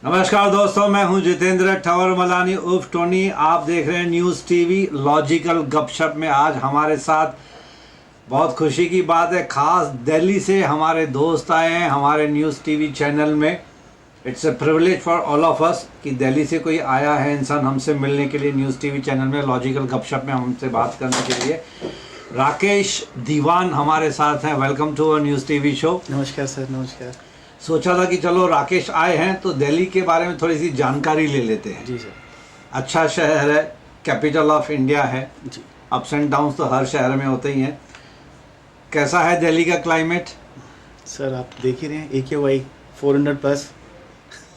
नमस्कार दोस्तों, मैं हूं जितेंद्र ठवर मलानी उर्फ टोनी। आप देख रहे हैं न्यूज़ टीवी लॉजिकल गपशप में। आज हमारे साथ बहुत खुशी की बात है, खास दिल्ली से हमारे दोस्त आए हैं हमारे न्यूज़ टीवी चैनल में। It's a privilege for all of us कि दिल्ली से कोई आया है इंसान हमसे मिलने के लिए न्यूज़ टीवी चैनल में लॉजिकल गपशप में हमसे बात करने के लिए। राकेश दीवान हमारे साथ हैं। Welcome to our news TV show. नमस्कार सर। नमस्कार। सोचा था कि चलो राकेश आए हैं तो दिल्ली के बारे में थोड़ी सी जानकारी ले लेते हैं। जी सर। अच्छा शहर है, कैपिटल ऑफ इंडिया है जी। अप्स एंड डाउन्स तो हर शहर में होते ही हैं। कैसा है दिल्ली का क्लाइमेट? सर आप देख ही रहे हैं, AQI 400 प्लस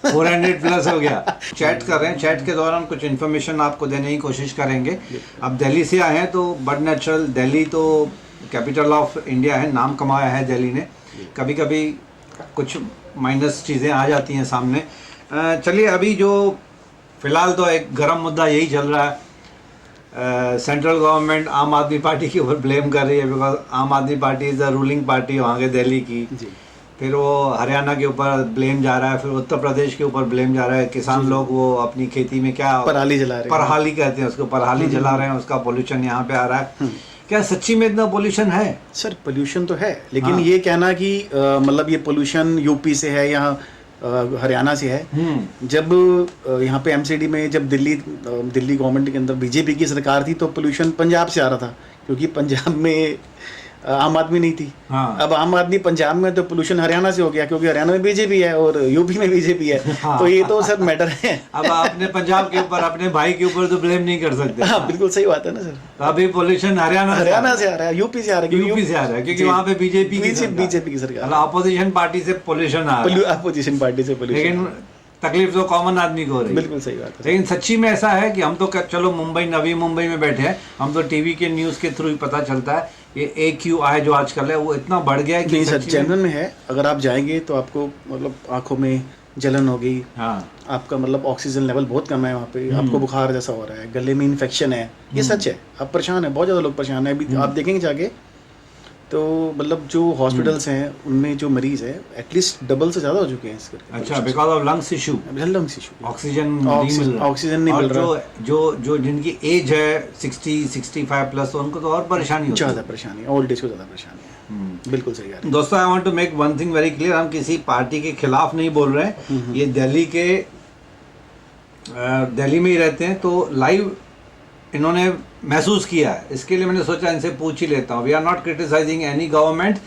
400 प्लस हो गया। चैट कर रहे हैं, चैट के दौरान कुछ इन्फॉर्मेशन आपको देने की कोशिश करेंगे। अब दिल्ली से आए हैं तो बट नेचुरल, दिल्ली तो कैपिटल ऑफ इंडिया है, नाम कमाया है दिल्ली ने। कभी कभी कुछ माइनस चीज़ें आ जाती हैं सामने। चलिए, अभी जो फ़िलहाल तो एक गर्म मुद्दा यही चल रहा है। सेंट्रल गवर्नमेंट आम आदमी पार्टी के ऊपर ब्लेम कर रही है, बिकॉज आम आदमी party is the ruling party वहाँ के दिल्ली की। जी। फिर वो हरियाणा के ऊपर ब्लेम जा रहा है, फिर उत्तर प्रदेश के ऊपर ब्लेम जा रहा है। किसान लोग वो अपनी खेती में क्या पराली जला रहे हैं, पराली कहते हैं उसको, पराली जला रहे हैं, उसका पोल्यूशन यहाँ पे आ रहा है। क्या सच्ची में इतना पोल्यूशन है? सर पोल्यूशन तो है, लेकिन ये कहना कि मतलब ये पोल्यूशन यूपी से है या हरियाणा से है। जब यहाँ पे MCD में जब दिल्ली गवर्नमेंट के अंदर BJP की सरकार थी तो पोल्यूशन पंजाब से आ रहा था, क्योंकि पंजाब में आम आदमी नहीं थी। हाँ। अब आम आदमी पंजाब में तो पोल्यूशन हरियाणा से हो गया, क्योंकि हरियाणा में BJP है और यूपी में BJP है। हाँ। तो ये तो सर मैटर है। अब आपने पंजाब के ऊपर, अपने भाई के ऊपर तो ब्लेम नहीं कर सकते। हाँ बिल्कुल सही बात है ना सर। तो अभी पोल्यूशन हरियाणा से आ रहा है, यूपी से आ रहा है, यूपी से आ रहा है, क्योंकि वहाँ पे बीजेपी की सरकार, अपोजिशन पार्टी से पोल्यूशन आ रहा है। अपोजिशन पार्टी से पोल्यूशन। लेकिन तकलीफ तो कॉमन आदमी को हो रही है। बिल्कुल सही बात है। लेकिन सच्ची में ऐसा है कि हम तो चलो मुंबई, नवी मुंबई में बैठे हैं, हम तो टीवी के न्यूज़ के थ्रू ही पता चलता है ये AQI जो आजकल है वो इतना बढ़ गया है कि नहीं सर, जेन्युइन में है। अगर आप जाएंगे तो आपको मतलब आंखों में जलन होगी। हाँ। आपका मतलब ऑक्सीजन लेवल बहुत कम है वहाँ पे, आपको बुखार जैसा हो रहा है, गले में इन्फेक्शन है। ये सच है। आप परेशान है, बहुत ज़्यादा लोग परेशान है। अभी आप देखेंगे जाके तो मतलब जो हॉस्पिटल्स हैं उनमें जो मरीज है एटलीस्ट डबल से ज़्यादा हो चुके हैं इस करके। अच्छा, because of lungs issue. Lungs issue, oxygen नहीं मिल रहा। जो जिनकी एज है 60-65 प्लस, तो उनको तो और परेशानी होती है। ज़्यादा परेशानी है, ओल्ड एज को ज़्यादा परेशानी है। बिल्कुल सही है दोस्तों। I want to make one thing very clear, हम किसी पार्टी के खिलाफ नहीं बोल रहे हैं। ये दिल्ली में ही रहते हैं तो लाइव इन्होंने महसूस किया है, इसके लिए मैंने सोचा इनसे पूछ ही लेता हूँ। We are not criticising any government,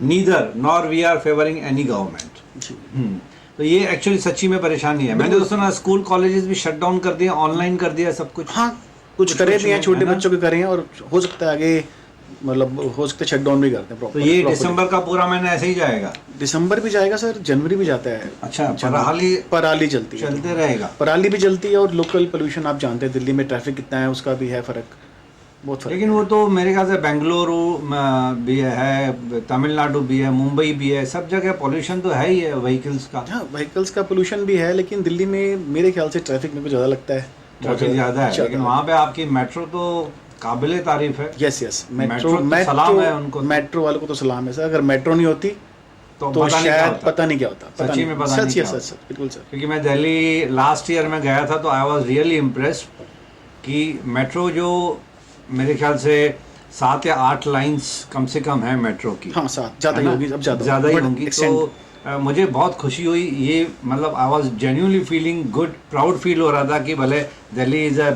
neither nor we are favouring any government. तो ये एक्चुअली सच्ची में परेशानी है। मैंने तो सुना स्कूल कॉलेजेस भी शट डाउन कर दिया, ऑनलाइन कर दिया सब कुछ। हाँ, कुछ करे भी हैं, छोटे बच्चों के करे हैं, और हो सकता है आगे मतलब हो सकता है शट डाउन भी करते हैं। तो ये दिसंबर का पूरा महीना ऐसे ही जाएगा? दिसंबर भी जाएगा सर, जनवरी भी जाता है। अच्छा, पराली चलती है, चलते रहेगा। पराली भी चलती है, और लोकल पोल्यूशन आप जानते हैं दिल्ली में ट्रैफिक कितना है, उसका भी है फर्क, बहुत फर्क। लेकिन वो तो मेरे ख्याल से बेंगलुरु भी है, तमिलनाडु भी है, मुंबई भी है, सब जगह पोल्यूशन तो है ही है व्हीकल्स का। हाँ, व्हीकल्स का पोल्यूशन भी है, लेकिन दिल्ली में मेरे ख्याल से ट्रैफिक में कुछ ज़्यादा लगता है। बहुत ज़्यादा है, लेकिन वहाँ पे आपकी मेट्रो तो काबिले तारीफ है। यस, मेट्रो सलाम है उनको। मेट्रो वालों को तो सलाम है सर। अगर मेट्रो नहीं होती तो शायद पता नहीं क्या होता। सच्ची में पता नहीं क्या होता। सच बिल्कुल सर। क्योंकि मैं दिल्ली लास्ट ईयर में गया था तो आई वाज रियली इम्प्रेस्ड कि मेट्रो जो मेरे ख्याल से 7 या 8 लाइंस कम से कम है मेट्रो की। हाँ, 7 ज़्यादा ही होगी, अब ज़्यादा ही होंगी। तो मुझे बहुत खुशी हुई ये, मतलब I was genuinely feeling good, proud feel हो रहा था कि भले Delhi is a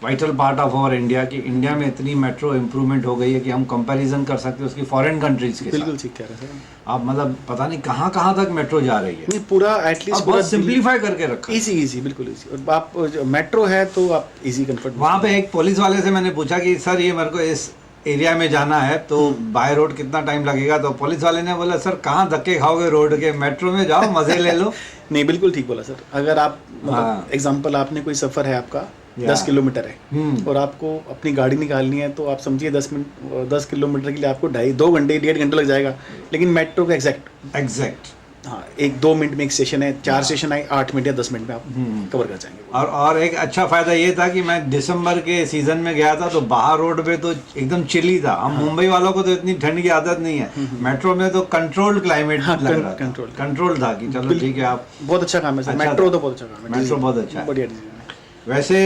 vital part of our India, कि इंडिया में इतनी मेट्रो इम्प्रूवमेंट हो गई है कि हम कंपैरिजन कर सकते हैं उसकी फॉरेन कंट्रीज के साथ। बिल्कुल ठीक कह रहे हैं सर आप। मतलब पता नहीं कहाँ तक मेट्रो जा रही है। नहीं, पूरा एटलीस्ट बहुत सिंप्लीफाई करके रखा। इजी बिल्कुल इजी। और आप मेट्रो है तो आप इजी कंफर्ट। वहाँ पे एक पुलिस वाले से मैंने पूछा कि सर ये मेरे को इस एरिया में जाना है तो बाय रोड कितना टाइम लगेगा, तो पुलिस वाले ने बोला सर कहाँ धक्के खाओगे रोड के, मेट्रो में जाओ, मजे ले लो। नहीं, बिल्कुल ठीक बोला सर। अगर आप मतलब एग्जांपल, आपने कोई सफ़र है आपका 10 किलोमीटर है और आपको अपनी गाड़ी निकालनी है, तो आप समझिए 10 किलोमीटर के लिए आपको 2.5 घंटे 1.5 घंटे लग जाएगा। लेकिन मेट्रो का एग्जैक्ट हाँ 1-2 मिनट में एक सेशन है, 4 सेशन आए 8 मिनट या 10 मिनट में आप कवर कर जाएंगे। और एक अच्छा फायदा ये था कि मैं दिसंबर के सीजन में गया था तो बाहर रोड पे तो एकदम चिली था। हम मुंबई वालों को तो इतनी ठंड की आदत नहीं है, मेट्रो में तो कंट्रोल्ड क्लाइमेट लग रहा था, कंट्रोल था कि चलो ठीक है। आप बहुत अच्छा काम है सर, मेट्रो तो बहुत अच्छा काम है, मेट्रो बहुत अच्छा है। बढ़िया डिसीजन है। वैसे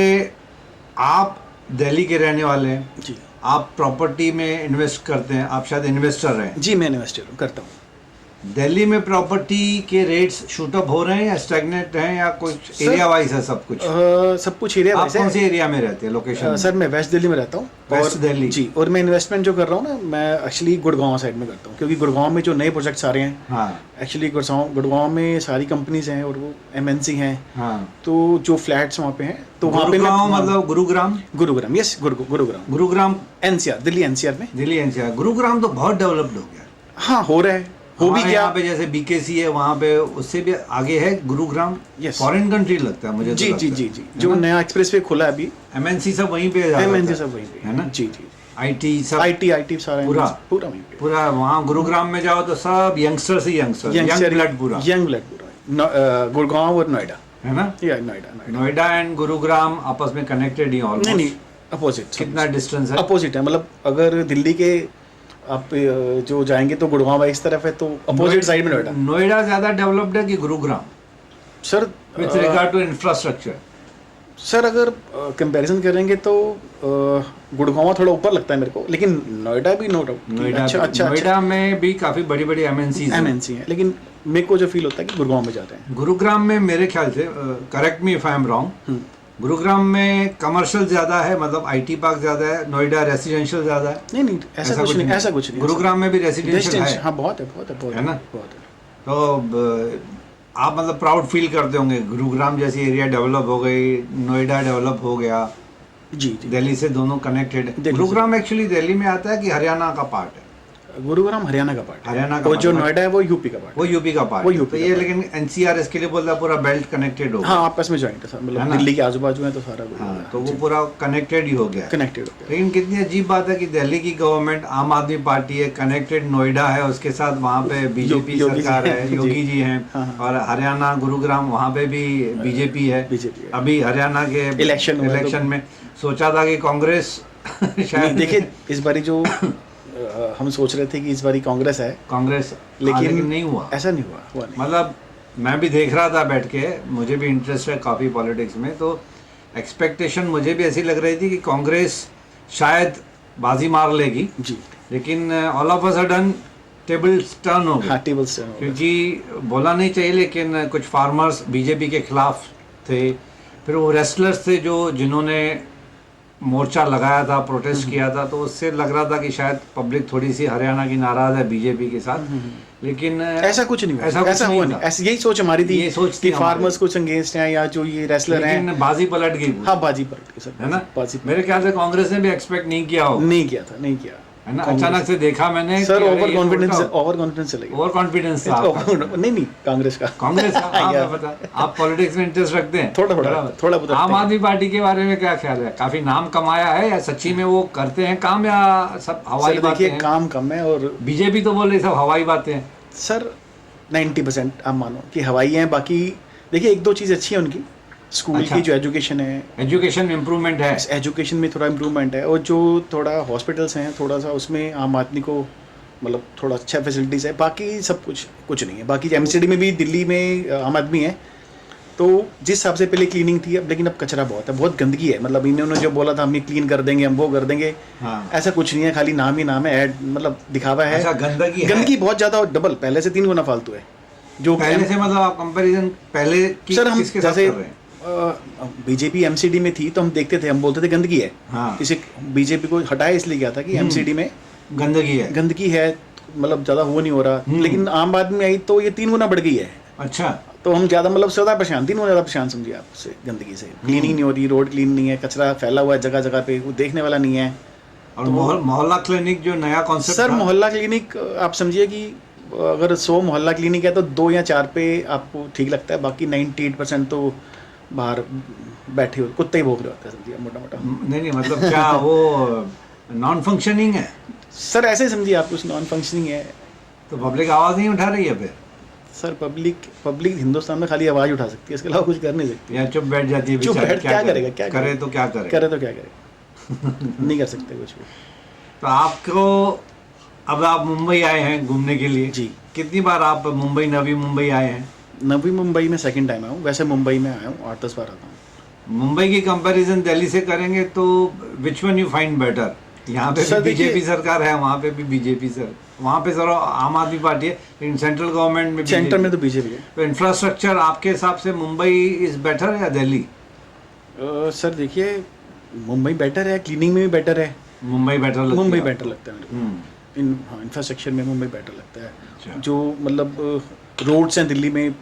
आप दिल्ली के रहने वाले हैं, जी आप प्रॉपर्टी में इन्वेस्ट करते हैं, आप शायद इन्वेस्टर हैं। जी मैं इन्वेस्टर करता हूँ। दिल्ली में प्रॉपर्टी के रेट्स शूट अप हो रहे हैं या स्टैग्नेंट हैं या कुछ एरिया वाइज है सब कुछ? सब कुछ एरिया आप वाइज है। कौन से एरिया में रहते हैं, लोकेशन? सर मैं वेस्ट दिल्ली में रहता हूँ। वेस्ट दिल्ली जी, और मैं इन्वेस्टमेंट जो कर रहा हूँ ना, मैं एक्चुअली गुड़गांव साइड में करता हूँ, क्योंकि गुड़गांव में जो नए प्रोजेक्ट्स आ रहे हैं, हाँ एक्चुअली गुड़गांव में सारी कंपनीज हैं और वो MNC हैं, हाँ। तो जो फ्लैट्स वहाँ पे हैं तो वहाँ पे गुरुग्राम मतलब Gurugram? Yes Gurugram NCR, Delhi NCR में। दिल्ली एनसीआर। गुरुग्राम तो बहुत डेवलप्ड हो गया। हाँ हो रहा है, हो भी हमारे गया। यहाँ पे जैसे BKC है, वहाँ पे उससे भी आगे है गुरुग्राम। Yes. फॉरेन कंट्री लगता है मुझे तो जी लगता जी है। जी जी, है जो ना? नया एक्सप्रेस वे खुला है अभी, MNC सब वहीं पे जा रहा MNC था। सब वहीं पे है ना? जी जी, IT सब IT सारा पूरा वहीं पे। पूरा वहाँ गुरुग्राम में जाओ तो सब यंगस्टर्स ही यंगस्टर्स, यंग ब्लड पूरा, यंग ब्लड पूरा। गुड़गांव और नोएडा, है ना? या नोएडा। नोएडा एंड गुरुग्राम आपस में कनेक्टेड ही नहीं नहीं, ऑलमोस्ट। अपोजिट। कितना डिस्टेंस है? अपोजिट है, मतलब अगर दिल्ली के आप जो जाएंगे तो गुड़गांव इस तरफ है, तो अपोजिट साइड में नोएडा। नोएडा ज्यादा डेवलप्ड है कि Gurugram sir with regard to infrastructure? Sir अगर कंपैरिजन करेंगे तो गुड़गांव थोड़ा ऊपर लगता है मेरे को, लेकिन नोएडा भी नो डाउट नोएडा में भी काफी बड़ी बड़ी MNC है, लेकिन मेरे को जो फील होता है कि गुड़गांव में जाते हैं। गुरुग्राम में मेरे ख्याल से, correct me if I am wrong, Gurugram में कमर्शियल ज्यादा है, मतलब IT पार्क ज्यादा है, नोएडा रेसिडेंशियल ज्यादा है। नहीं ऐसा कुछ नहीं। गुरुग्राम में भी रेसिडेंशियल है। हाँ बहुत है ना? बहुत है। तो आप मतलब प्राउड फील करते होंगे, गुरुग्राम जैसी एरिया डेवलप हो गई, नोएडा डेवलप हो गया। जी जी, दिल्ली से दोनों कनेक्टेड है। गुरुग्राम एक्चुअली दिल्ली में आता है कि हरियाणा का पार्ट है? गुरुग्राम हरियाणा का पार्ट है, हरियाणा का और जो पार्ट है। नोएडा है वो यूपी का पार्ट वो है। यूपी का पार्ट वो है। यूपी तो का ये पार्ट लेकिन NCR इसके लिए बोलता है पूरा बेल्ट कनेक्टेड हो गया। हाँ आपस में जॉइंट है सर, है मतलब ना? दिल्ली के आजू बाजू है तो सारा हाँ, तो वो पूरा कनेक्टेड ही हो गया। कनेक्टेड हो गया। लेकिन कितनी अजीब बात है कि दिल्ली की गवर्नमेंट आम आदमी पार्टी है, कनेक्टेड नोएडा है, उसके साथ वहाँ पे बीजेपी योगी जी सरकार हैं, है, जी। योगी जी हैं, हाँ। और हरियाणा गुरुग्राम वहाँ पे भी बीजेपी है। अभी हरियाणा के इलेक्शन में सोचा था कि कांग्रेस शायद देखिए इस बारी जो हम सोच रहे थे कि इस बारी कांग्रेस है, कांग्रेस, लेकिन नहीं हुआ। ऐसा नहीं हुआ नहीं। मतलब मैं भी देख रहा था बैठ के, मुझे भी इंटरेस्ट है काफ़ी पॉलिटिक्स में, तो एक्सपेक्टेशन मुझे भी ऐसी लग रही थी कि कांग्रेस शायद बाजी मार लेगी जी, लेकिन all of a sudden tables turn हो गए। हाँ टेबल्स टर्न हो गए। क्योंकि बोला नहीं चाहिए लेकिन कुछ फार्मर्स बीजेपी के खिलाफ थे, फिर वो रेस्लर्स थे जो जिन्होंने मोर्चा लगाया था, प्रोटेस्ट किया था, तो उससे लग रहा था कि शायद पब्लिक थोड़ी सी हरियाणा की नाराज है बीजेपी के साथ, लेकिन ऐसा कुछ नहीं हुआ। ऐसा हुआ नहीं। ऐसी यही सोच हमारी थी, ये सोच थी कि फार्मर्स कुछ अगेंस्ट हैं या जो ये रेसलर हैं। लेकिन बाजी पलट गई। हाँ बाजी पलट गई सर, है ना? बाजी मेरे ख्याल से कांग्रेस ने भी एक्सपेक्ट नहीं किया हो। नहीं किया था, नहीं किया है ना? अचानक से देखा मैंने सर, कि अरे ओवर ये कॉन्फिडेंस उल्टा- चले गया। ओवर कॉन्फिडेंस था आपका। नहीं कांग्रेस का कांग्रेस का? हाँ, या- मैं पता। आप पॉलिटिक्स में इंटरेस्ट रखते हैं? थोड़ा बहुत आम रखते हैं। आदमी पार्टी के बारे में क्या ख्याल है? काफी नाम कमाया है या सच्ची में वो करते हैं काम, या सब हवाई सर बातें देखिए हैं? काम कम है, और बीजेपी तो बोल रही सब हवाई बातें हैं। सर 90% आप मानो कि हवाई हैं। बाकी देखिए एक दो चीज़ अच्छी है उनकी, स्कूल अच्छा। की जो एजुकेशन है, एजुकेशन में इम्प्रूवमेंट है। एजुकेशन में थोड़ा इम्प्रूवमेंट है, और जो थोड़ा हॉस्पिटल्स हैं थोड़ा सा उसमें आम आदमी को मतलब थोड़ा अच्छा फैसिलिटीज़ है। बाकी सब कुछ नहीं है। बाकी MCD में भी दिल्ली में आम आदमी है, तो जिस हिसाब से पहले क्लीनिंग थी अब, लेकिन अब कचरा बहुत है, बहुत गंदगी है। मतलब इन्होंने जो बोला था हम ये क्लीन कर देंगे, हम वो कर देंगे, हाँ। ऐसा कुछ नहीं है, खाली नाम ही नाम है, ऐड मतलब दिखावा है। ऐसा गंदगी है? गंदगी बहुत ज़्यादा, और डबल पहले से 3 गुना फालतू है। जो पहले से मतलब आप कंपैरिजन पहले की सर हम किसके साथ जैसे कर रहे हैं? बीजेपी MCD में थी तो हम देखते थे, हम बोलते थे गंदगी है। हाँ। इसे बीजेपी को हटाया इसलिए गया था कि MCD में गंदगी है। मतलब ज़्यादा वो नहीं हो रहा, लेकिन आम आदमी आई तो ये 3 गुना बढ़ गई है। अच्छा। तो हम ज़्यादा मतलब ज़्यादा परेशान, 3 गुना ज़्यादा परेशान समझिए आपसे गंदगी से। क्लीनिंग नहीं हो रही, रोड क्लीन नहीं है, कचरा फैला हुआ है जगह जगह पे, वो देखने वाला नहीं है। और मोहल्ला क्लिनिक जो नया कॉन्सेप्ट सर मोहल्ला क्लिनिक आप समझिए कि अगर 100 मोहल्ला क्लिनिक है तो 2 या 4 पे आपको ठीक लगता है, बाकी 98% तो बाहर बैठे हुए कुत्ते ही भोग रहे होते हैं, समझिए मोटा मोटा। नहीं मतलब क्या वो नॉन फंक्शनिंग है? सर ऐसे समझिए आप, कुछ नॉन फंक्शनिंग है। तो पब्लिक आवाज नहीं उठा रही है फिर? सर पब्लिक हिंदुस्तान में खाली आवाज़ उठा सकती है, इसके अलावा कुछ कर नहीं सकती। या चुप बैठ जाती है चुप बेचारी, बैठ क्या करेगा, क्या करे करेगा? तो क्या करे। करे तो क्या करेगा नहीं कर सकते कुछ भी। तो आपको, अब आप मुंबई आए हैं घूमने के लिए जी। कितनी बार आप मुंबई, नवी मुंबई आए हैं? नवी मुंबई में सेकंड टाइम आया हूँ, वैसे मुंबई में आया हूँ 8-10 बार आता हूँ। मुंबई की कंपैरिजन दिल्ली से करेंगे तो which one you find better? यहाँ पे सर भी देखिए- बीजेपी सरकार है, वहाँ पे भी बीजेपी सर, वहाँ पे सर आम आदमी पार्टी है, लेकिन सेंट्रल गवर्नमेंट में सेंटर में BJP। तो बीजेपी है। तो इंफ्रास्ट्रक्चर आपके हिसाब से मुंबई इज बेटर या दिल्ली? सर देखिए, मुंबई बेटर है, क्लीनिंग में भी बेटर है। मुंबई बेटर लगती है मुंबई आपको? बेटर लगता है मेरे को। हम्म, हाँ, इंफ्रास्ट्रक्चर में मुंबई बेटर लगता है। अच्छा। जो मतलब रोड्स हैं दिल्ली में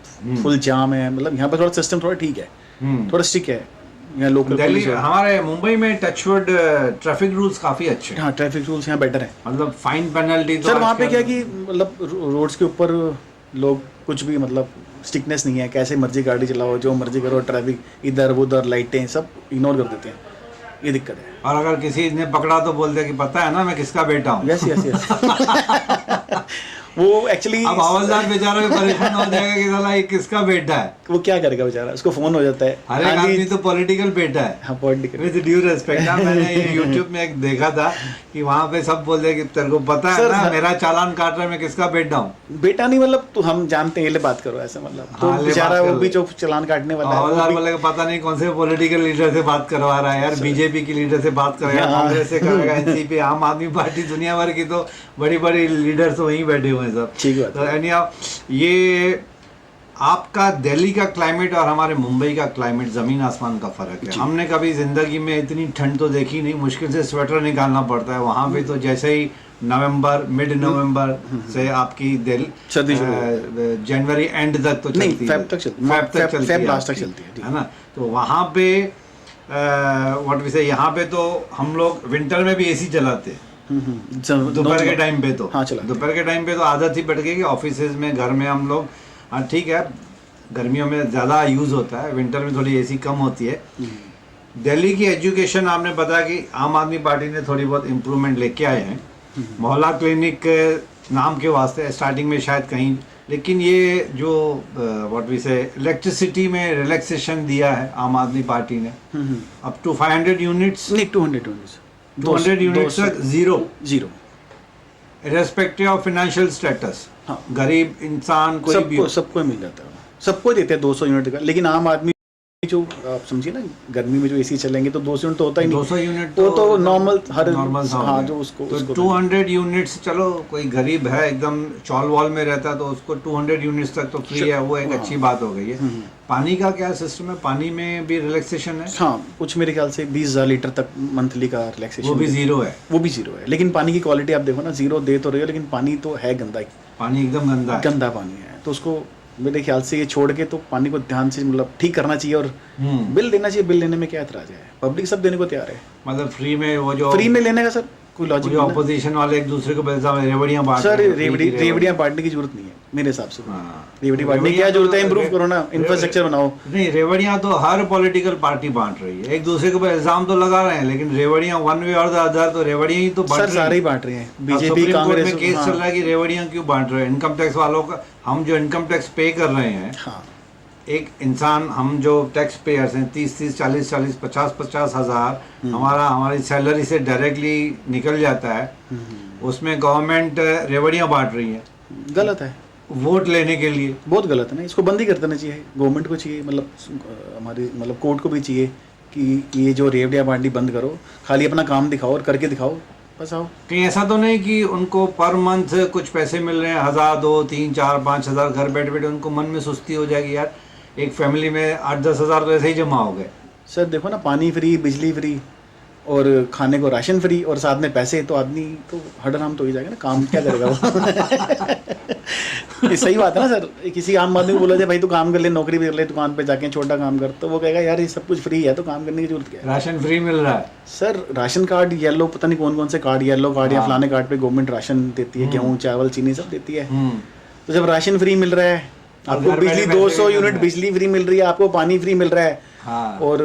फुल जाम है, मतलब यहाँ पर थोड़ा सिस्टम थोड़ा ठीक है, हम्म। थोड़ा स्टिक है यहाँ लोकल दिल्ली, पुलिस। हमारे मुंबई में टचवुड ट्रैफिक रूल्स काफी अच्छे हैं, हाँ, ट्रैफिक रूल्स यहाँ बेटर है। मतलब फाइन पेनल्टी तो सर वहाँ पे आजकल- क्या कि मतलब रोड्स के ऊपर लोग कुछ भी मतलब स्टिकनेस नहीं है, कैसे मर्जी गाड़ी चलाओ, जो मर्जी करो, ट्रैफिक इधर उधर लाइटें सब इग्नोर कर देते हैं, ये दिक्कत है। और अगर किसी ने पकड़ा तो बोलते हैं कि पता है ना मैं किसका बेटा हूँ। यस यस यस वो एक्चुअली अब हवलदार बेचारा भी परेशान हो जाएगा कि साला ये किसका बेटा है। वो क्या करेगा बेचारा, उसको फोन हो जाता है। हर एक आदमी तो पॉलिटिकल बेटा है। हाँ, पॉलिटिकल। विद ड्यू रिस्पेक्ट, मैंने ये यूट्यूब में एक देखा था कि वहाँ पे सब बोलते हैं कि तेरे को पता है सर, ना हाँ। मेरा चालान काट रहा है, मैं किसका बेटा हूँ। बेटा नहीं मतलब तो हम जानते हैं, ये ले बात करो ऐसा मतलब, तो हाँ, ले बेचारा बात वो करो। भी जो चालान काटने वाला है वो हवलदार भी- बोलेगा पता नहीं कौन से पॉलिटिकल लीडर से बात करवा रहा है यार, बीजेपी की लीडर से बात करेगा, हाँ। कांग्रेस से करेगा, एनसीपी, आम आदमी पार्टी, दुनिया भर की तो बड़ी बड़ी लीडर्स वहीं बैठे हुए हैं सब। ठीक बात तो यानी ये आपका दिल्ली का क्लाइमेट और हमारे मुंबई का क्लाइमेट जमीन आसमान का फर्क है। हमने कभी जिंदगी में इतनी ठंड तो देखी नहीं, मुश्किल से स्वेटर निकालना पड़ता है। वहाँ पे तो जैसे ही नवंबर, मिड नवंबर से आपकी दिल सर्दी शुरू हो जनवरी एंड तक तो नहीं, चलती है, फेब तक चलती है, फेब तक चलती फेब है लास्ट तक आपकी, चलती है, ठीक। है ना। तो वहाँ पे व्हाट वी से, यहाँ पे तो हम लोग विंटर में भी एसी चलाते हैं दोपहर के टाइम पे। तो हाँ, चला दोपहर के टाइम पे तो आदत ही पड़ गई कि ऑफिसेज में, घर में हम लोग, हाँ ठीक है गर्मियों में ज़्यादा यूज़ होता है, विंटर में थोड़ी एसी कम होती है। दिल्ली की एजुकेशन आपने बताया कि आम आदमी पार्टी ने थोड़ी बहुत इम्प्रूवमेंट लेके आए हैं, मोहल्ला क्लिनिक नाम के वास्ते स्टार्टिंग में शायद कहीं, लेकिन ये जो व्हाट वी से इलेक्ट्रिसिटी में रिलैक्सेशन दिया है आम आदमी पार्टी ने अप टू 500 यूनिट्स, नहीं 200 यूनिट्स 200 यूनिट्स तक zero irrespective of financial status. हाँ। गरीब इंसान कोई भी हो। सबको मिल जाता है, सबको देते हैं 200 यूनिट का। लेकिन आम आदमी जो आप समझिए ना, गर्मी में जो एसी चलेंगे तो 200 यूनिट तो होता ही नहीं। 200 यूनिट वो तो नॉर्मल हर नॉर्मल सा हो हाँ, गया। जो उसको तो उसको 200 यूनिट्स, चलो कोई गरीब है एकदम चौल वॉल में रहता है तो उसको 200 यूनिट्स तक तो फ्री है, वो एक अच्छी बात हो गई है। पानी का क्या सिस्टम है? पानी में भी रिलैक्सेशन है? हाँ, कुछ मेरे ख्याल से 20,000 लीटर तक मंथली का रिलैक्सेशन, वो भी जीरो है? वो भी जीरो है। लेकिन पानी की क्वालिटी आप देखो ना, जीरो दे तो रही है लेकिन पानी तो है गंदा ही, पानी एकदम गंदा है। गंदा पानी है। तो उसको मेरे ख्याल से ये छोड़ के तो पानी को ध्यान से मतलब ठीक करना चाहिए, और बिल देना चाहिए। बिल लेने में क्या एतराज है, पब्लिक सब देने को तैयार है। मतलब फ्री में वो जो फ्री में लेने का सर कोई लॉजिक जो नहीं है। ऑपोजिशन वाले एक दूसरे को रेवड़ियां बांट सर रहे हैं, फ्री की रेवड़ियाँ बांटने की जरूरत नहीं है मेरे हिसाब से। हाँ। रेवड़ी बांटने की क्या जरूरत है, इंप्रूव करो ना, इंफ्रास्ट्रक्चर बनाओ। नहीं, रेवड़ियां तो हर पॉलिटिकल पार्टी बांट रही है, एक दूसरे के ऊपर इल्जाम तो लगा रहे हैं, लेकिन रेवड़ियां वन वे और द अदर तो रेवड़ियां ही तो बांट सर रही सारे हैं। ही बांट रहे हैं, अब बीजेपी सुप्रीम कोर्ट कांग्रेस। में केस चल रहा है कि रेवड़ियां क्यों बांट रहे हैं, इनकम टैक्स वालों का। हम जो इनकम टैक्स पे कर रहे हैं, हाँ, एक इंसान, हम जो टैक्स पेयर्स हैं 30-30, 40-40, 50-50 हज़ार हमारी सैलरी से डायरेक्टली निकल जाता है, उसमें गवर्नमेंट रेवड़ियां बांट रही है गलत है, वोट लेने के लिए। बहुत गलत है ना। इसको बंद ही कर देना चाहिए, गवर्नमेंट को चाहिए, मतलब हमारी मतलब कोर्ट को भी चाहिए कि ये जो रेवड़ियाँ बांटनी बंद करो, खाली अपना काम दिखाओ और करके दिखाओ, बस आओ। कहीं ऐसा तो नहीं कि उनको पर मंथ कुछ पैसे मिल रहे हैं, 1,000, 2, 3, 4, 5 हज़ार, घर बैठे बैठे उनको मन में सुस्ती हो जाएगी, यार एक फैमिली में 8-10 हज़ार तो ऐसे ही जमा हो गए। सर देखो ना, पानी फ्री, बिजली फ्री और खाने को राशन फ्री और साथ में पैसे, तो आदमी तो हडराम तो हो ही जाएगा ना, काम क्या करेगा वो। ये सही बात है ना सर। किसी आम आदमी को बोला जाए भाई तू काम कर ले, नौकरी भी कर ले, दुकान पे जाके छोटा काम कर, तो वो कहेगा यार ये सब कुछ फ्री है तो काम करने की जरूरत क्या है। राशन फ्री मिल रहा है सर, राशन कार्ड येलो, पता नहीं कौन कौन से कार्ड, येलो कार्ड या फलाने कार्ड पे गवर्नमेंट राशन देती है, गेहूँ चावल चीनी सब देती है। तो जब राशन फ्री मिल रहा है, और आपको घर बिजली बैठे 200 बैठे यूनिट बिजली फ्री मिल रही है, आपको पानी फ्री मिल रहा है, हाँ। और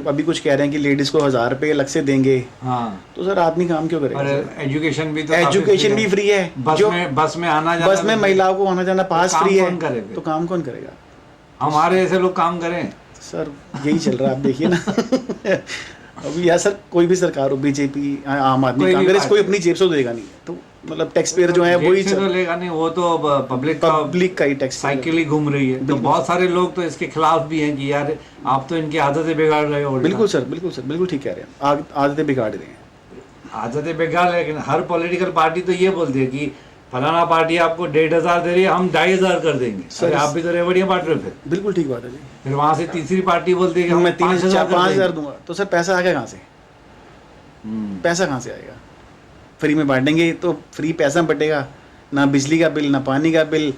अभी कुछ कह रहे हैं कि लेडीज को 1000 रुपये अलग से देंगे, हाँ। तो सर आदमी काम क्यों और करेगा? एजुकेशन भी तो एजुकेशन भी फ्री है, बस में आना जाना, बस में महिलाओं को आना जाना पास फ्री है, करेगा? तो काम कौन करेगा? हमारे ऐसे लोग काम करें? सर यही चल रहा है, आप देखिए ना। अभी यार सर कोई भी सरकार हो, बीजेपी, आम आदमी, कांग्रेस, कोई अपनी जेब से तो देगा नहीं, तो मतलब टैक्स पेयर जो है वही तो लेगा नहीं, वो तो पब्लिक का ही टैक्स साइकिल ही घूम रही है। तो बहुत सारे लोग तो इसके खिलाफ भी हैं कि यार आप तो इनकी आदतें बिगाड़ रहे हो। बिल्कुल सर, बिल्कुल ठीक कह रहे हैं, आदतें बिगाड़ रहे हैं, आदतें बिगाड़, लेकिन हर पॉलिटिकल पार्टी तो ये बोलती है कि फलाना पार्टी आपको 1500 दे रही है, हम 2500 कर देंगे। सर आप भी तो रेवड़ियाँ बांट रहे हो। फिर बिल्कुल ठीक बात है जी। फिर वहां से तीसरी पार्टी बोलती है कि मैं 5,000 दूंगा, तो सर पैसा आएगा कहाँ से? पैसा कहाँ से आएगा? फ्री में बांटेंगे तो फ्री पैसा बटेगा, ना बिजली का बिल, ना पानी का बिल,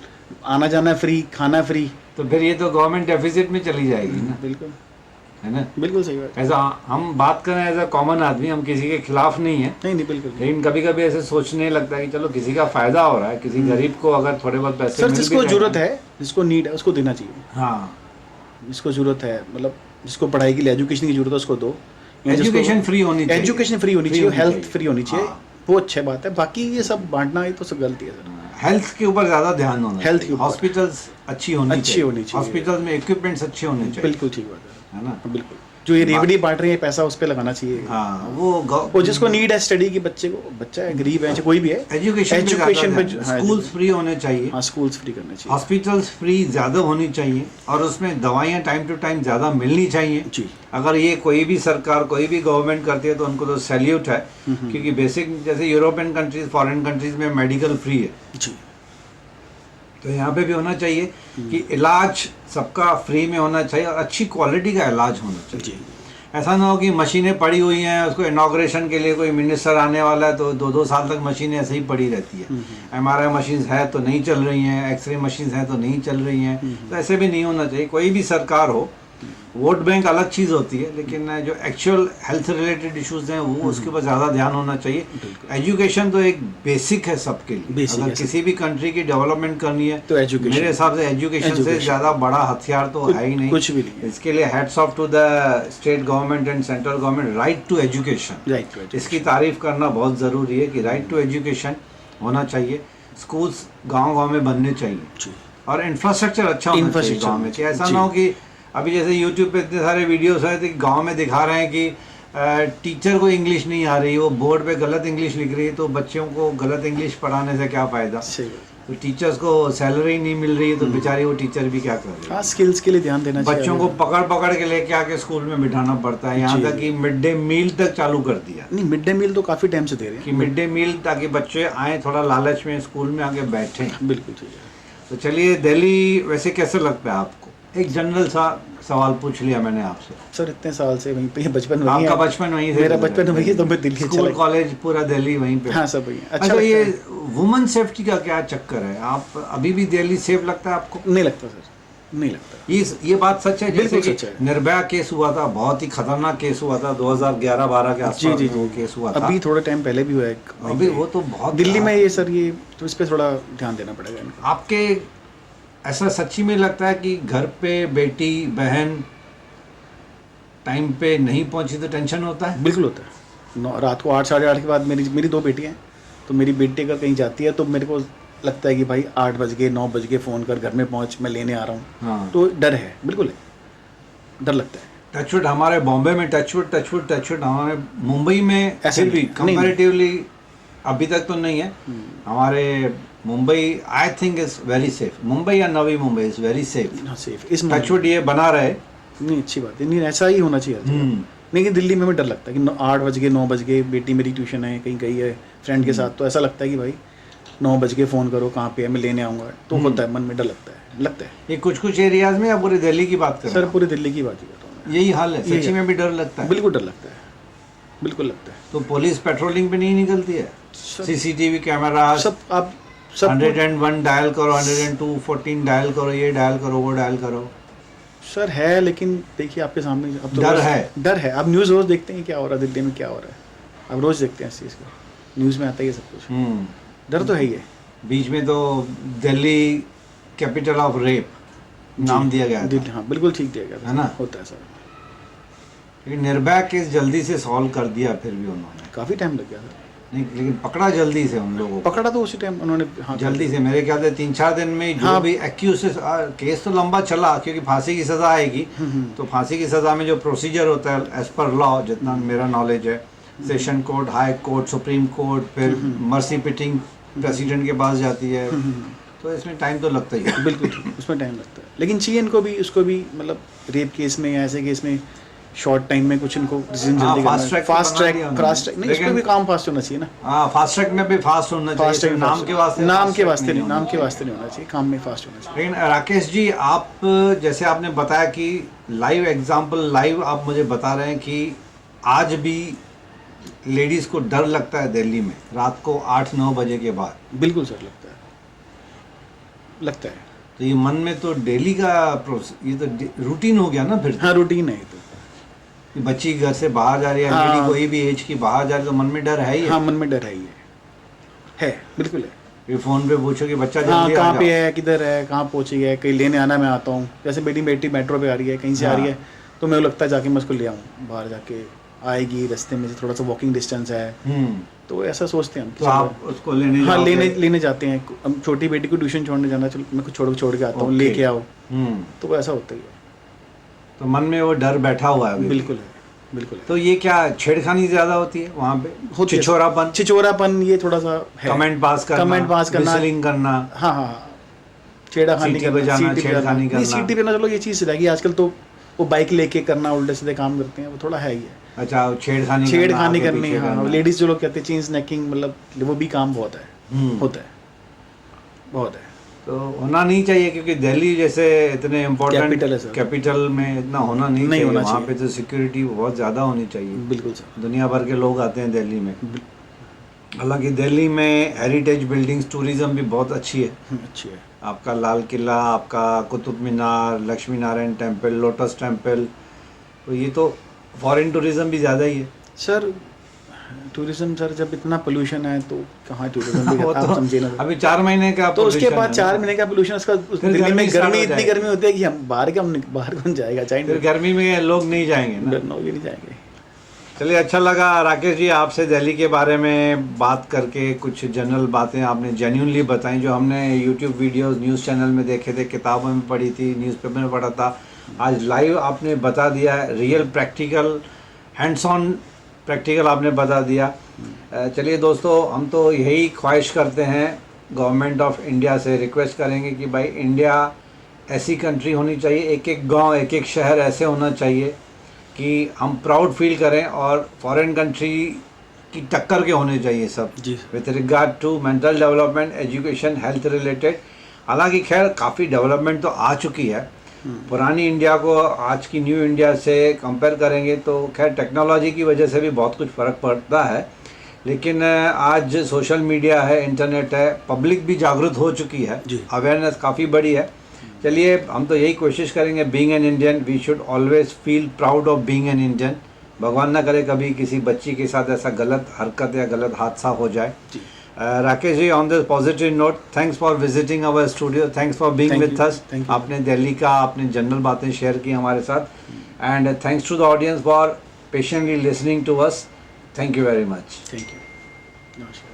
आना जाना फ्री, खाना फ्री, तो फिर ये तो गवर्नमेंट डेफिसिट में चली जाएगी ना। बिल्कुल है ना, बिल्कुल सही बात। ऐसा हम बात करें एज अ कॉमन आदमी, हम किसी के खिलाफ नहीं है, नहीं बिल्कुल, लेकिन कभी कभी ऐसे सोचने लगता है कि चलो किसी का फायदा हो रहा है, किसी गरीब को अगर थोड़े बहुत पैसे सर मिल जिसको भी जरूरत रहे हैं, है, जिसको नीड है, उसको देना चाहिए। हाँ, जिसको जरूरत है, मतलब जिसको पढ़ाई के लिए एजुकेशन की जरूरत है उसको दो। एजुकेशन फ्री होनी चाहिए, एजुकेशन फ्री होनी चाहिए, हेल्थ फ्री होनी चाहिए, हाँ। वो अच्छी बात है। बाकी ये सब बांटना ये तो सब गलती है सर। हेल्थ के ऊपर ज्यादा ध्यान होना, हेल्थ के ऊपर, हॉस्पिटल्स अच्छी होनी चाहिए, चाहिए, हॉस्पिटल्स में इक्विपमेंट्स अच्छे होने चाहिए। बिल्कुल ठीक बात है ना, बिल्कुल। जो ये रेवड़ी बांट रहे हैं पैसा उस पे लगाना चाहिए। हाँ, वो जिसको नीड है स्टडी की, बच्चे को, बच्चा है, गरीब है, कोई भी है, एजुकेशन पे स्कूल्स फ्री होने चाहिए, हाँ स्कूल्स फ्री करने चाहिए, हॉस्पिटल्स फ्री ज़्यादा होनी चाहिए, और उसमें दवाइयाँ टाइम टू टाइम ज़्यादा मिलनी चाहिए जी। अगर ये कोई भी सरकार, कोई भी गवर्नमेंट करती है तो उनको तो सैल्यूट है, क्योंकि बेसिक जैसे यूरोपियन कंट्रीज, फॉरेन कंट्रीज में मेडिकल फ्री है जी, तो यहाँ पे भी होना चाहिए कि इलाज सबका फ्री में होना चाहिए और अच्छी क्वालिटी का इलाज होना चाहिए जी। ऐसा ना हो कि मशीनें पड़ी हुई हैं, उसको इनाग्रेशन के लिए कोई मिनिस्टर आने वाला है तो 2-2 साल तक मशीनें ऐसे ही पड़ी रहती है। MRI मशीन्स है तो नहीं चल रही हैं, एक्सरे मशीन्स हैं तो नहीं चल रही हैं, तो ऐसे भी नहीं होना चाहिए। कोई भी सरकार हो, वोट बैंक अलग चीज़ होती है, लेकिन जो एक्चुअल हेल्थ रिलेटेड इश्यूज हैं वो उसके ऊपर ज़्यादा ध्यान होना चाहिए। एजुकेशन तो एक बेसिक है सबके लिए, अगर किसी भी कंट्री की डेवलपमेंट करनी है तो एजुकेशन, मेरे हिसाब से एजुकेशन से ज़्यादा बड़ा हथियार तो है ही नहीं, कुछ भी नहीं। इसके लिए hats off to the state government and central government, right to education, इसकी तारीफ करना बहुत ज़रूरी है कि राइट टू एजुकेशन होना चाहिए। स्कूल्स गाँव में बनने चाहिए और इंफ्रास्ट्रक्चर अच्छा होना चाहिए गाँव में, कि ऐसा ना हो कि अभी जैसे यूट्यूब पे इतने सारे वीडियोस हैं तो गांव में दिखा रहे हैं कि टीचर को इंग्लिश नहीं आ रही, वो बोर्ड पे गलत इंग्लिश लिख रही है, तो बच्चों को गलत इंग्लिश पढ़ाने से क्या फ़ायदा। तो टीचर्स को सैलरी नहीं मिल रही है तो बेचारी वो टीचर भी क्या कर रही है। हाँ, स्किल्स के लिए ध्यान देना चाहिए। बच्चों को पकड़ के लेके आके स्कूल में बिठाना पड़ता है, यहाँ तक कि मिड डे मील तक चालू कर दिया। नहीं, मिड डे मील तो काफ़ी टाइम से दे रहे हैं कि मिड डे मील, ताकि बच्चे आए थोड़ा लालच में स्कूल में आके बैठें। बिल्कुल ठीक है। तो चलिए, दिल्ली वैसे कैसे लगता है आपको? एक जनरल सा सवाल पूछ लिया मैंने आपसे। सर इतने साल से वहीं पे, बचपन वहीं, आपका बचपन वहीं से, मेरा बचपन वहीं, तो मैं दिल्ली स्कूल कॉलेज पूरा दिल्ली वहीं पे। हाँ सब वहीं। अच्छा, ये वुमेन सेफ्टी का क्या चक्कर है? आप अभी भी दिल्ली सेफ लगता है आपको? नहीं लगता सर, नहीं लगता। ये बात सच है? जैसे कि सच है। निर्भया केस हुआ था, बहुत ही खतरनाक केस हुआ था 2011-12 के आसपास। जी, वो केस हुआ था। अभी थोड़े टाइम पहले भी हुआ है अभी, वो तो बहुत दिल्ली में ये सर, ये तो इस पे थोड़ा ध्यान देना पड़ेगा। आपके ऐसा सच्ची में लगता है कि घर पे बेटी बहन टाइम पे नहीं पहुंची तो टेंशन होता है? बिल्कुल होता है। रात को 8 साढ़े 8 के बाद मेरी 2 बेटियां हैं, तो मेरी बेटी अगर कहीं जाती है तो मेरे को लगता है कि भाई 8 बज गए 9 बज गए, फ़ोन कर, घर में पहुंच, मैं लेने आ रहा हूँ। हाँ। तो डर है, बिल्कुल है, डर लगता है। टचवुड हमारे बॉम्बे में, टचवुड हमारे मुंबई में ऐसे भी कंपैरेटिवली अभी तक तो नहीं है। हमारे Mumbai I think is very safe. Mumbai या Navi Mumbai is very safe. इस टचवुड ये बना रहे, नहीं अच्छी बात है, नहीं ऐसा ही होना चाहिए। नहीं कि दिल्ली में डर लगता है कि 8 बज गए 9 बज गए, बेटी मेरी ट्यूशन है, कहीं गई है फ्रेंड के साथ, तो ऐसा लगता है कि भाई 9 बज के फ़ोन करो, कहाँ पे है, मैं लेने आऊँगा, तो होता है, मन में डर लगता है। ये कुछ एरियाज में या पूरे दिल्ली की बात कर रहे हैं? सर पूरी दिल्ली की बात ही करता हूँ। यही हाल है, सच्ची में भी डर लगता है? बिल्कुल डर लगता है, बिल्कुल लगता है। तो पुलिस पेट्रोलिंग पे नहीं निकलती है? CCTV कैमरा सब, आप 101 डायल करो, 102 14 डायल करो, ये डायल करो, वो डायल करो। सर है, लेकिन देखिए आपके सामने अब तो डर है। आप न्यूज़ रोज़ देखते हैं क्या हो रहा है दिल्ली में, क्या हो रहा है, आप रोज़ देखते हैं इस चीज़ को, न्यूज़ में आता ही है सब कुछ। डर तो है ही है। बीच में तो दिल्ली कैपिटल ऑफ रेप नाम दिया गया था। हाँ बिल्कुल ठीक दिया गया था, है ना? होता है सर, लेकिन निर्भया केस जल्दी से सॉल्व कर दिया फिर भी उन्होंने, काफ़ी टाइम लग गया था। नहीं लेकिन पकड़ा जल्दी से उन लोगों को, पकड़ा तो उसी टाइम उन्होंने, हाँ जल्दी से, मेरे ख्याल से 3-4 दिन में जो हाँ। भी एक्यूज, केस तो लंबा चला क्योंकि फांसी की सज़ा आएगी, तो फांसी की सज़ा में जो प्रोसीजर होता है एज पर लॉ, जितना मेरा नॉलेज है, session court, high court, supreme court, फिर मर्सी पिटिंग प्रेसिडेंट के पास जाती है, तो इसमें टाइम तो लगता ही है। बिल्कुल उसमें टाइम लगता है, लेकिन चाहिए इनको भी, उसको भी मतलब रेप केस में या ऐसे केस में शॉर्ट टाइम में कुछ इनको डिसीजन हाँ, जल्दी fast करना है, track फास्ट बना ट्रैक, दिया क्रॉस ट्रैक, नहीं लेकिन- उसमें भी काम फास्ट होना चाहिए ना। हाँ, फास्ट ट्रैक में भी फास्ट होना चाहिए, फास्ट ट्रैक सिर्फ नाम के वास्ते, नाम fast के track वास्ते नहीं, होना नाम के चाहिए। वास्ते नहीं होना चाहिए, काम में फास्ट होना चाहिए। लेकिन राकेश जी, आप जैसे आपने बताया कि लाइव एग्जांपल, लाइव आप मुझे बता रहे हैं कि आज भी लेडीज़ को डर लगता है दिल्ली में रात को 8-9 बजे के बाद, बिल्कुल सर, लगता है। तो ये मन में तो डेली का ये तो रूटीन हो गया ना फिर, हाँ रूटीन है ये तो। कि बच्ची घर से बाहर जा रही है, हाँ। लेडी कोई भी एज की बाहर जा रही है तो मन में डर है ही हाँ मन में डर है बिल्कुल है। ये फोन पे पूछो कि बच्चा हाँ जल्दी आ कहाँ जाओ। पे है, किधर है, कहाँ पहुँची है, कहीं लेने आना, मैं आता हूँ, जैसे बेटी मेट्रो पे आ रही है, कहीं से आ रही है, तो मेरे को लगता है जाके मैं उसको ले आऊँ, बाहर जाके आएगी, रास्ते में से थोड़ा सा वॉकिंग डिस्टेंस है, तो ऐसा सोचते हैं हम कि तो आप उसको लेने हाँ जाओगे? लेने जाते हैं। हम छोटी बेटी को ट्यूशन छोड़ने जाना, चलो मैं कुछ छोड़ के आता हूँ, Okay. लेके आओ, हम्म, तो वो ऐसा होता ही है। तो मन में वो डर बैठा हुआ है अभी। बिल्कुल है, बिल्कुल है। तो ये क्या छेड़खानी ज्यादा होती है वहाँ पे, होती है। छिछोरापन, ये थोड़ा सा है। कमेंट पास करना, whistling करना, हाँ छेड़खानी सीटी करना, बजाना, सीटी छेड़खानी नहीं, करना। सीटी पे ना, चलो ये चीज़ रहेगी, आजकल तो वो बाइक लेके करना, उल्टे सीधे काम करते हैं, वो थोड़ा है ही है। अच्छा छेड़खानी छेड़खानी आगे करनी, पीछे हाँ करना। लेडीज जो लोग कहते हैं चेन स्नैकिंग, मतलब वो भी काम बहुत है, होता है, बहुत है। तो होना नहीं चाहिए क्योंकि दिल्ली जैसे इतने इम्पोर्टेंट Capital है सर। कैपिटल में इतना होना नहीं नहीं चाहिए, होना वहाँ चाहिए। पे तो सिक्योरिटी बहुत ज़्यादा होनी चाहिए, बिल्कुल सर। दुनिया भर के लोग आते हैं दिल्ली में। हालांकि दिल्ली में हेरिटेज बिल्डिंग्स, टूरिज्म भी बहुत अच्छी है, अच्छी है। आपका लाल किला, आपका Qutub Minar, Lakshmi Narayan temple, lotus temple, तो ये तो फॉरेन टूरिज्म भी ज़्यादा ही है। सर टूरिज्म सर, जब इतना पोल्यूशन है तो कहाँ टूरिज्म भी वो आप तो समझिए ना। अभी 4 महीने का तो उसके pollution बाद है 4 ना। महीने का पोल्यूशन, उसका फिर दिल्ली में गर्मी start गर्मी, हो इतनी जाएगी। गर्मी होती है कि हम बाहर कौन जाएगा, फिर चाहे गर्मी में लोग नहीं जाएंगे ना। नहीं जाएंगे। चलिए, अच्छा लगा राकेश जी आपसे दिल्ली के बारे में बात करके, कुछ जनरल बातें आपने जेन्युइनली बताई जो हमने यूट्यूब वीडियोस, न्यूज़ चैनल में देखे थे, किताबों में पढ़ी थी, न्यूज़पेपर में पढ़ा था, आज लाइव आपने बता दिया, real practical, hands on practical आपने बता दिया। चलिए दोस्तों, हम तो यही ख्वाहिश करते हैं, गवर्नमेंट ऑफ इंडिया से रिक्वेस्ट करेंगे कि भाई इंडिया ऐसी कंट्री होनी चाहिए, एक एक गांव, एक एक शहर ऐसे होना चाहिए कि हम प्राउड फील करें, और फॉरेन कंट्री की टक्कर के होने चाहिए सब, जी। With regard to mental development, education, health related. हालांकि खैर काफ़ी डेवलपमेंट तो आ चुकी है, पुरानी इंडिया को आज की न्यू इंडिया से कंपेयर करेंगे तो खैर टेक्नोलॉजी की वजह से भी बहुत कुछ फ़र्क पड़ता है, लेकिन आज सोशल मीडिया है, इंटरनेट है, पब्लिक भी जागरूक हो चुकी है, अवेयरनेस काफ़ी बड़ी है। चलिए, हम तो यही कोशिश करेंगे, being an Indian we should always feel proud of being an Indian. भगवान ना करे कभी किसी बच्ची के साथ ऐसा गलत हरकत या गलत हादसा हो जाए। Rakesh ji, on this positive note, thanks for visiting our studio, thanks for being with us. आपने दिल्ली का, आपने जनरल बातें शेयर की हमारे साथ, and thanks to the audience for patiently listening to us. Thank you very much. Thank you, नमस्कार।